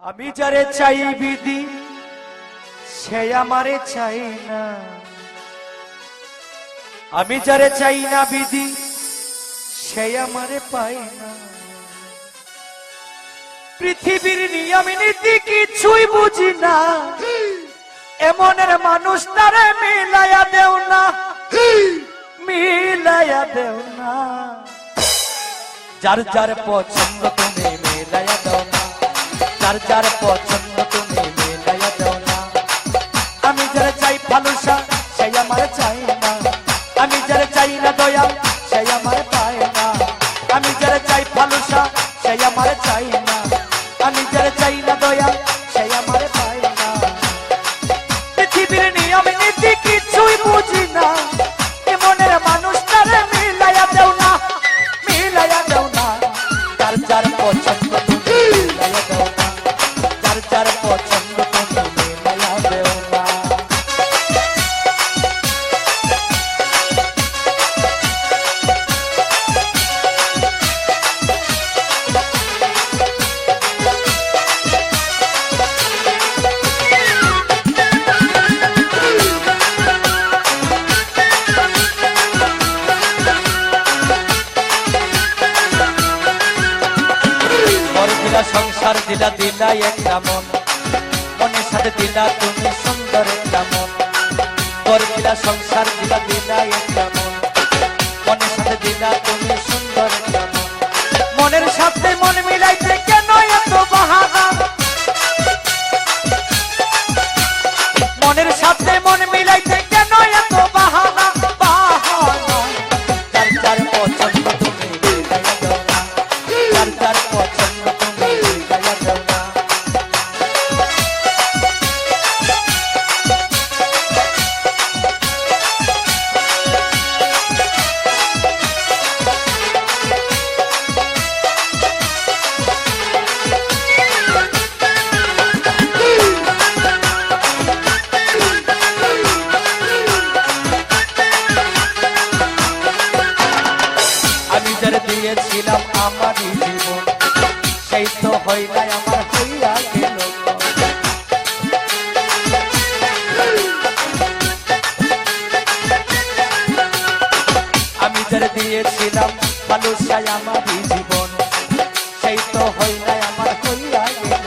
আমি যারে চাই বিধি সে আমারে চাই না, আমি যারে চাই না বিধি সে আমারে পাই না। পৃথিবীর নিয়ম নীতি কিছুই বুঝি না, এমনের মানুষ তারে মিলাইয়া দেও না, মিলাইয়া দেও না। যার যার পছন্দ তুমি মিলাইয়া দাও না, যার যার পছন্দ তুমি মিলাইয়া দাও না। আমি যারা চাই ভালোবাসা সে আমার চাই না, আমি যারা চাই না দয়া সে আমার পায় না। আমি যারা চাই ভালোবাসা সে আমার চাই না, আমি যারা চাই না দয়া সে আমার পায় না। পৃথিবীর নিয়ম নীতি কিছুই বুঝি না, এমনের মানুষ তারে মিলাইয়া দেও না, মিলাইয়া দেও না। যার যার পছন্দ তুমি মিলাইয়া দেও না, যার যার পছন্দ তুমি মিলাইয়া দেও না। সংসার দিলা দিলা একটা মন, মনের সাথে দিলা তুমি সুন্দর একটা মন। ঘর দিলা সংসার দিলা দিলা একটা মন, মনের সাথে দিলা তুমি সুন্দর একটা মন। মনের সাথে মন মিলাইতে কেন এত বাহানা, মনের সাথে মন মিলাইতে কেন এত বাহানা, বাহানা। যার যার পছন্দ তুমি মিলাইয়া দাও না, যার যার পছন্দ তুমি মিলাইয়া দাও না। আমি যারা দিয়েছিলাম আমারই জীবন, সেই তো হয় নাই আমার হইয়া গেল। আমি যারা দিয়েছিলাম ভালোবাসায় আমারই জীবন, সেই তো হয় নাই আমার হইয়া গেল।